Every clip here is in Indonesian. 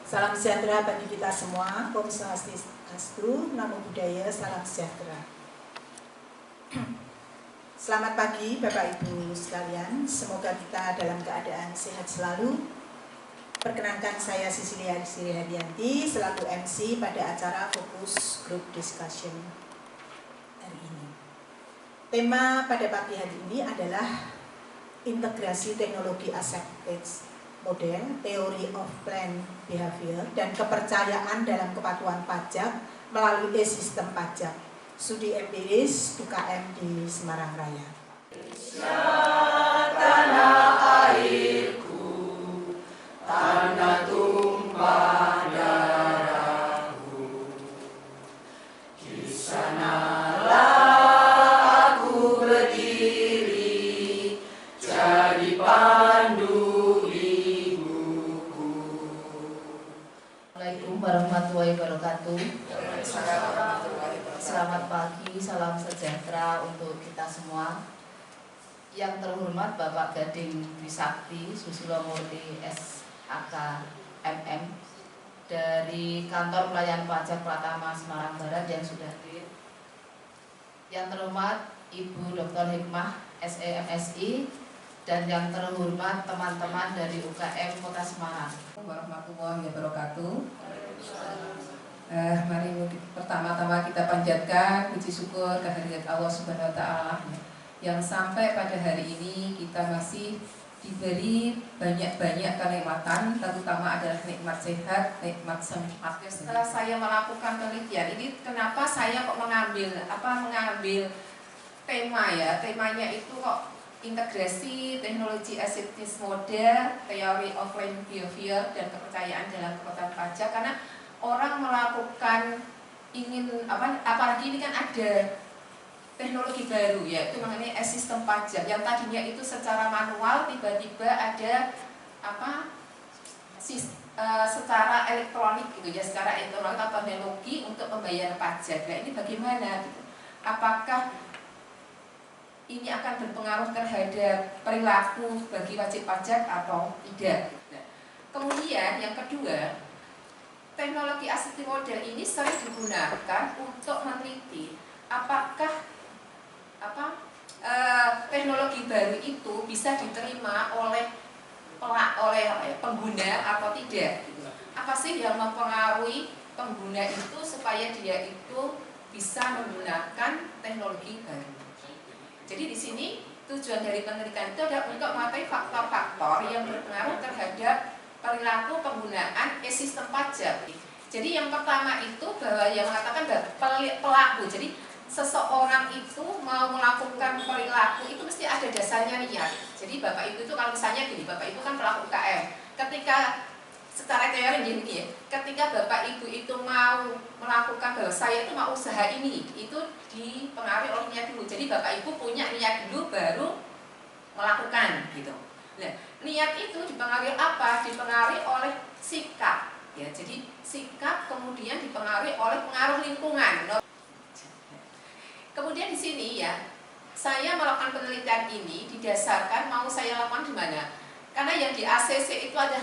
Salam sejahtera bagi kita semua. Om Swastiastu, Namo Buddhaya, salam sejahtera. Selamat pagi Bapak Ibu sekalian. Semoga kita dalam keadaan sehat selalu. Perkenankan saya Sisilia Sri Hadianti selaku MC pada acara Fokus Group Discussion hari ini. Tema pada pagi hari ini adalah integrasi teknologi asset-based model, teori of plan behavior, dan kepercayaan dalam kepatuhan pajak melalui e-sistem pajak. Studi empiris UKM di Semarang Raya. Tanah airku, tanah tumpah darahku, di sanalah aku berdiri, jadi pandu ibuku. Assalamualaikum warahmatullahi wabarakatuh. Selamat pagi, salam sejahtera untuk kita semua. Yang terhormat Bapak Gading Trisakti Susilo Murti SAK MM dari Kantor Pelayanan Pajak Pratama Semarang Barat yang sudah hadir. Yang terhormat Ibu Dr. Hikmah SEMSI dan yang terhormat teman-teman dari UKM Kota Semarang. Warahmatullahi wabarakatuh. Mari pertama-tama kita panjatkan puji syukur kehadirat Allah Subhanahu wa Ta'ala yang sampai pada hari ini kita masih diberi banyak-banyak kenikmatan, terutama adalah nikmat sehat, nikmat sehat. Setelah saya melakukan penelitian ini, kenapa saya kok mengambil tema ya? Temanya itu kok integrasi teknologi asset-based model, teori of plan behavior, dan kepercayaan dalam kepatuhan pajak. Karena orang melakukan apalagi ini kan ada teknologi baru ya, itu mengenai sistem pajak yang tadinya itu secara manual, tiba-tiba ada secara elektronik gitu ya, secara elektronik atau teknologi untuk pembayaran pajak. Nah ini bagaimana? Gitu? Apakah ini akan berpengaruh terhadap perilaku bagi wajib pajak atau tidak? Nah, kemudian yang kedua, teknologi asset model ini sering digunakan untuk meneliti apakah teknologi baru itu bisa diterima oleh pengguna atau tidak. Apa sih yang mempengaruhi pengguna itu supaya dia itu bisa menggunakan teknologi baru? Jadi di sini tujuan dari penelitian itu adalah untuk mengetahui faktor-faktor yang berpengaruh terhadap perilaku penggunaan e-sistem pajak. Jadi yang pertama itu bahwa yang mengatakan pelaku. Jadi seseorang itu mau melakukan perilaku itu mesti ada dasarnya niat. Jadi Bapak Ibu itu kalau misalnya gini, Bapak Ibu kan pelaku UKM. Ketika secara teori gini ya, ketika Bapak Ibu itu mau melakukan bahwa saya itu mau usaha ini, itu dipengaruhi oleh niat dulu. Jadi Bapak Ibu punya niat dulu baru melakukan gitu. Nah, niat itu dipengaruhi apa? Dipengaruhi oleh sikap. Ya, jadi sikap kemudian dipengaruhi oleh pengaruh lingkungan. Kemudian di sini ya, saya melakukan penelitian ini didasarkan mau saya lakukan di mana? Karena yang di ACC itu ada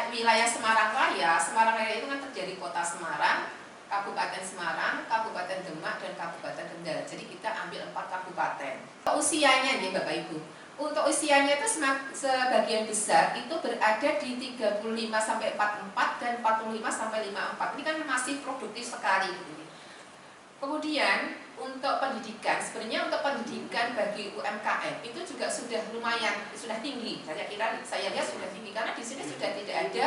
wilayah Semarang Raya. Semarang Raya itu kan terjadi kota Semarang, Kabupaten Semarang, Kabupaten Demak, dan Kabupaten Kendal. Jadi kita ambil 4 kabupaten. Usianya nih Bapak Ibu. Untuk usianya itu sebagian besar itu berada di 35 sampai 44 dan 45 sampai 54. Ini kan masih produktif sekali. Kemudian untuk pendidikan, sebenarnya untuk pendidikan bagi UMKM itu juga sudah lumayan, sudah tinggi. Saya lihat sudah tinggi karena di sini sudah tidak ada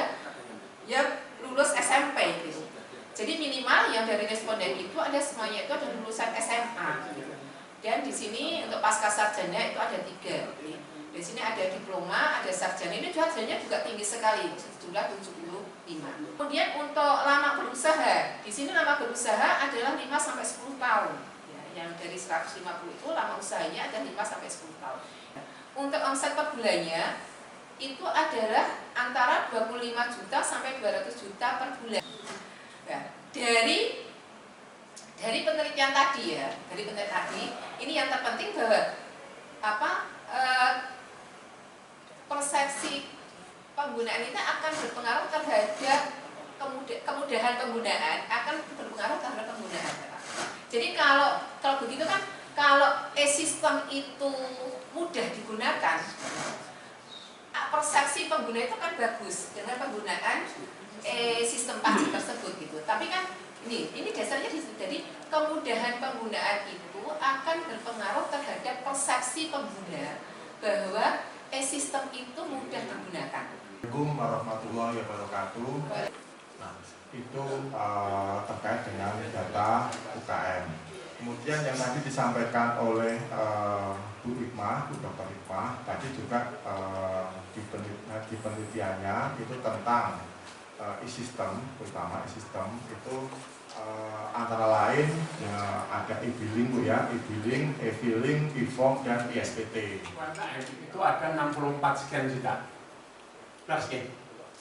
yang lulus SMP gitu. Jadi minimal yang dari responden itu ada semuanya itu ada lulusan SMA gitu. Dan di sini untuk pasca sarjana itu ada 3. Di sini ada diploma, ada sarjana. Ini sarjana juga tinggi sekali, sejumlah 75. Kemudian untuk lama berusaha, di sini lama berusaha adalah 5 sampai 10 tahun. Ya, yang dari 150 itu lama usahanya ada 5 sampai 10 tahun. Untuk omset per bulannya itu adalah antara 25 juta sampai 200 juta per bulan. Nah, dari penelitian tadi ya, ini yang terpenting bahwa persepsi penggunaan itu akan berpengaruh terhadap kemudahan penggunaan akan berpengaruh terhadap penggunaan. Jadi kalau begitu kan, kalau e-sistem itu mudah digunakan, persepsi pengguna itu kan bagus dengan penggunaan sistem pajak tersebut gitu. Tapi kan ini dasarnya jadi kemudahan penggunaan itu akan berpengaruh terhadap persepsi pengguna bahwa sistem itu mudah digunakan. Assalamualaikum warahmatullahi wabarakatuh. Nah, itu terkait dengan data UKM. Kemudian yang tadi disampaikan oleh Bu Hikmah, Bu Dr. Hikmah, tadi juga di penelitiannya itu tentang e-system, terutama e-system itu antara lain ada e-billing Bu ya, e-billing, e-filing, e-form, dan e-SPT. Itu ada 64 sekian juta. Benar sekian.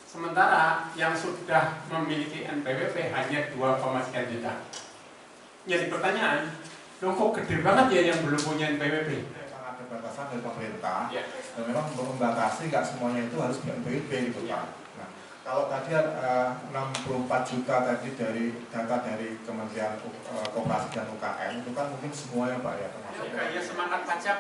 Sementara yang sudah memiliki NPWP hanya 2, sekian juta. Jadi pertanyaan, loh kok gede banget ya yang belum punya NPWP? Memang ada batasan dari pemerintah, Ya. dan memang membatasi nggak semuanya itu harus punya NPWP gitu Pak. Nah, kalau tadi 64 juta tadi dari data dari Kementerian Koperasi dan UKM itu kan mungkin semuanya Pak ya, termasuk. Kayak semangat pajak.